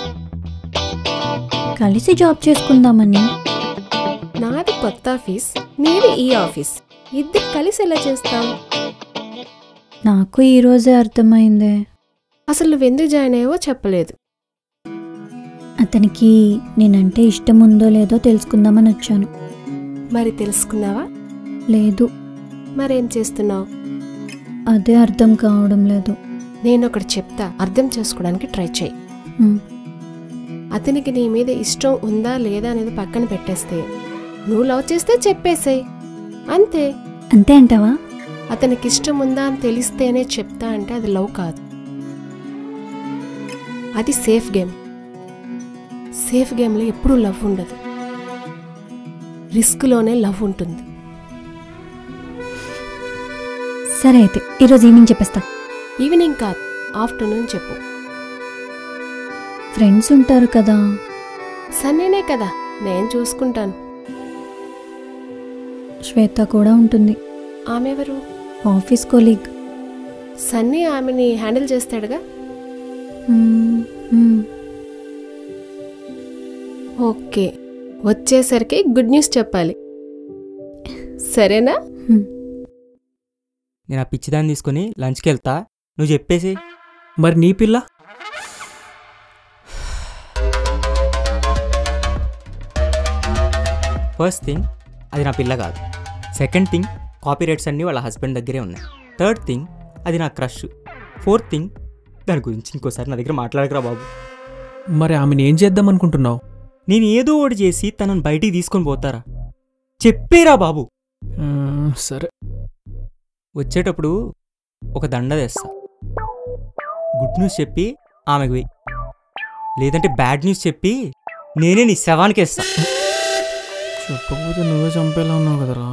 కలిసి జాబ్ చేసుకుందామని. నాది కొత్త ఆఫీస్, నీది ఈ ఆఫీస్. ఇద్దరు కలిసి ఎలా చేస్తాం? నాకు ఈరోజే అర్థమైందే. అసలు నువ్వెందుకు జాయిన్ అయ్యావో చెప్పలేదు. అతనికి నేనంటే ఇష్టం ఉందో లేదో తెలుసుకుందామని వచ్చాను. మరి తెలుసుకున్నావా? లేదు. మరేం చేస్తున్నావు? అదే అర్థం కావడం లేదు. నేను ఒకటి చెప్తా, అర్థం చేసుకోవడానికి ట్రై చేయి. అతనికి నీ మీద ఇష్టం ఉందా లేదా అనేది పక్కన పెట్టేస్తే, నువ్వు లవ్ చేస్తే చెప్పేసేయ్, అంతే. అంతే అంటావా? అతనికి ఇష్టం ఉందా అని తెలిస్తేనే చెప్తా అంటే అది లవ్ కాదు, అది సేఫ్ గేమ్. సేఫ్ గేమ్లో ఎప్పుడూ లవ్ ఉండదు, రిస్క్లోనే లవ్ ఉంటుంది. సరే అయితే ఈరోజు ఈవినింగ్ చెప్పేస్తా. ఈవినింగ్ కాదు, ఆఫ్టర్నూన్ చెప్పు. ఫ్రెండ్స్ ఉంటారు కదా. సన్నీనే కదా, నేను చూసుకుంటాను. శ్వేత కూడా ఉంటుంది. ఆమెవరు? Office colleague. సన్నీ ఆమెని హ్యాండిల్ చేస్తాడుగా. ఓకే, వచ్చేసరికి గుడ్ న్యూస్ చెప్పాలి, సరేనా? నేను ఆ పిచ్చిదాన్ని తీసుకుని లంచ్కి వెళ్తా, నువ్వు చెప్పేసి. మరి నీ పిల్ల? ఫస్ట్ థింగ్, అది నా పిల్ల కాదు. సెకండ్ థింగ్, కాపీ రైట్స్ అన్నీ వాళ్ళ హస్బెండ్ దగ్గరే ఉన్నాయి. థర్డ్ థింగ్, అది నా క్రష్. ఫోర్త్ థింగ్, దాని గురించి ఇంకోసారి నా దగ్గర మాట్లాడకరా బాబు. మరి ఆమెను ఏం చేద్దాం అనుకుంటున్నావు? నేను ఏదో ఒకటి చేసి తనను బయటికి తీసుకొని పోతారా, చెప్పేరా బాబు. సరే. వచ్చేటప్పుడు ఒక దండ తెస్తా, గుడ్ న్యూస్ చెప్పి ఆమెకు వెయ్యి, లేదంటే బ్యాడ్ న్యూస్ చెప్పి నేనే నీ శవానికి వేస్తా. చెప్పకపోతే నువ్వే చంపేలా ఉన్నావు కదరా.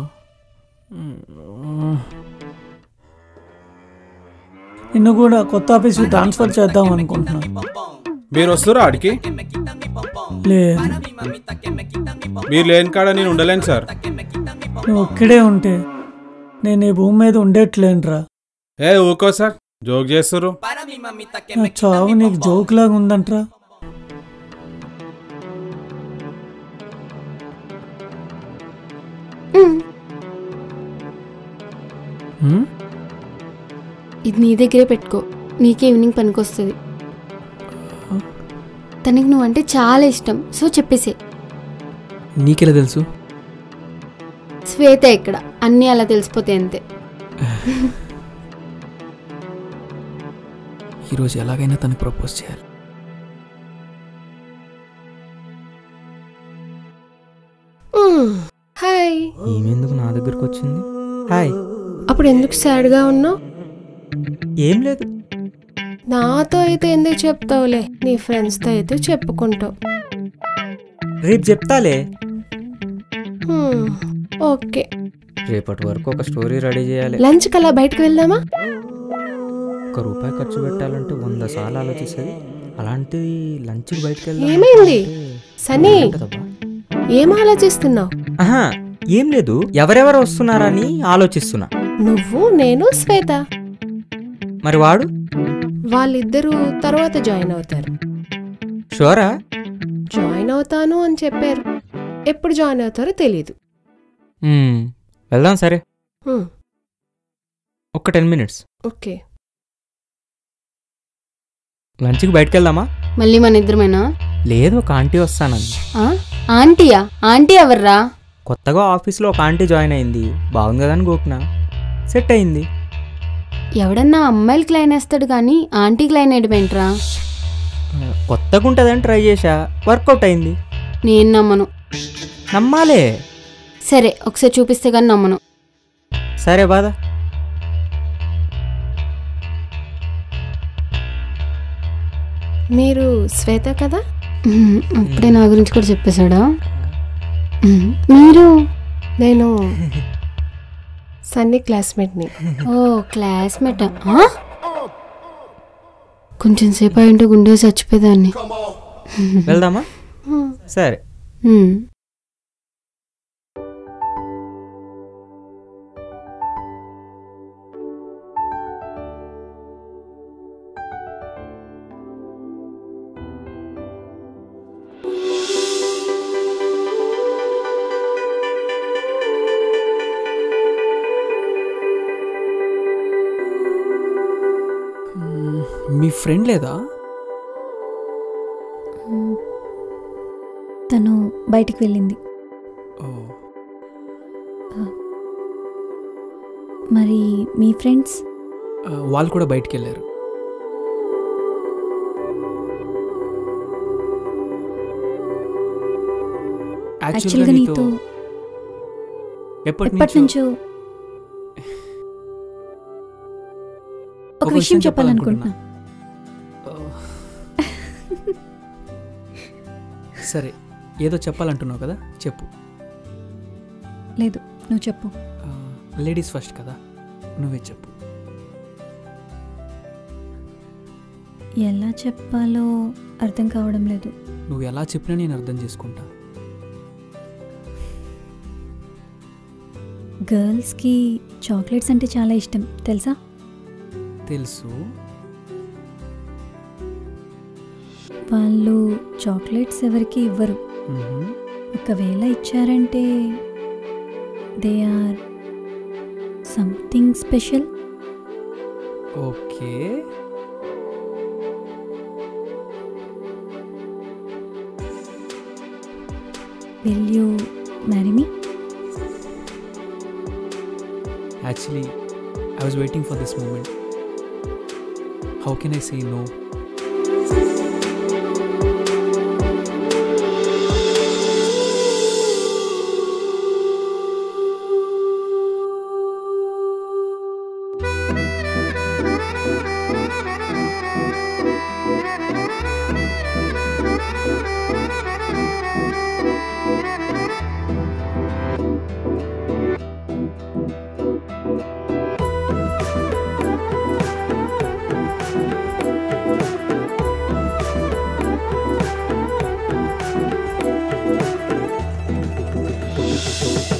నిన్ను కూడా కొత్త ఆఫీస్కి ట్రాన్స్ఫర్ చేద్దాం అనుకుంటున్నాను. మీరు వస్తారా ఆడికి? లేదు, మీరు లేని కాడ నేను ఉండలేను సార్. నువ్వు ఒక్కడే ఉంటే నేను ఈ భూమి మీద ఉండేట్లేనురా. ఊకో సార్, జోక్ చేస్తారు. నా చావు నీకు జోక్ లాగా ఉందంట్రా. ఇది నీ దగ్గరే పెట్టుకో, నీకే ఈవినింగ్ పనికొస్తుంది. తనకి నువ్వంటే చాలా ఇష్టం, సో చెప్పేసే. నీకెలా తెలుసు? శ్వేత ఇక్కడ అన్నీ అలా తెలిసిపోతే అంతే. ఈరోజు ఎలాగైనా తనకు ప్రపోజ్ చేయాలి. హాయ్. ఏమెందుకు నా దగ్గరకు వచ్చింది? హాయ్. అప్పుడు ఎందుకు సాడ్గా ఉన్నావు? ఏం లేదు. నాతో అయితే ఎందుకు చెప్తావులే, నీ ఫ్రెండ్స్తో అయితే చెప్పుకుంటావు. రేపు చెప్తాలే. ఓకే, రేపటి వరకు ఒక స్టోరీ రెడీ చేయాలి. లంచ్ కల్లా బయటకు వెళ్దామా? ₹1 ఖర్చు పెట్టాలంటే 100 సార్లు ఆలోచిస్తుంది. అలాంటిది లంచ్కి బయటకు వెళ్దాం. ఏమైంది సన్నీ, ఏం ఆలోచిస్తున్నావు? ఏం లేదు, ఎవరెవరు వస్తున్నారని ఆలోచిస్తున్నా. నువ్వు, నేను, శ్వేత. మరి వాడు? వాళ్ళిద్దరూ తర్వాత జాయిన్ అవుతారు. షూరా? జాయిన్ అవుతాను అని చెప్పారు, ఎప్పుడు జాయిన్ అవుతారో తెలీదు. వెళ్దాం సరే. ఒక 10 మినిట్స్. ఓకే. లంచ్కి బయటకు వెళ్దామా? మళ్ళీ మన ఇద్దరమేనా? లేదు, ఒక ఆంటీ వస్తానండి. ఆంటీయా? ఆంటీ ఎవర్రా? కొత్తగా ఆఫీస్లో ఒక ఆంటీ జాయిన్ అయింది, బాగుంది కదా అని గోపిన, సెట్ అయింది. ఎవడన్నా అమ్మాయిలకి లైన్ వేస్తాడు కానీ ఆంటీకి లైన్ వేయడమేంట్రా? కొత్తగా ఉంటుందని ట్రై చేశా, వర్కౌట్ అయింది. నేను నమ్మను. నమ్మాలే. సరే, ఒకసారి చూపిస్తే కానీ నమ్మను. సరే బాధ. మీరు శ్వేత కదా? అప్పుడే నా గురించి కూడా చెప్పేశాడా? మీరు? నేను సన్నీ క్లాస్మేట్ని. ఓ, క్లాస్మేటా? కొంచెం సేపు అయింటే గుండె చచ్చిపోయేదాన్ని. వెళ్దామా? సరే. మీ ఫ్రెండ్ లేదా? తను బయటికి వెళ్ళింది. మరి మీ ఫ్రెండ్స్? వాళ్ళు కూడా బయటికి వెళ్ళారు. యాక్చువల్గా నీతో ఎప్పటి నుంచో ఒక విషయం చెప్పాలనుకుంటున్నా. సరే, ఏదో చెప్పాలంటున్నావు కదా, చెప్పు. లేదు, నువ్వు చెప్పు. లేడీస్ ఫస్ట్ కదా, నువ్వే చెప్పు. ఎలా చెప్పాలో అర్థం కావడం లేదు. నువ్వు ఎలా చెప్పినా నేను అర్థం చేసుకుంటా. గర్ల్స్కి చాక్లెట్స్ అంటే చాలా ఇష్టం, తెలుసా? తెలుసు. వాళ్ళు చాక్లెట్స్ ఎవరికి ఇవ్వరు. ఒకవేళ ఇచ్చారంటే they or something special. Okay. Will you marry me? Actually, I was waiting for this moment. How can I say no? ఆ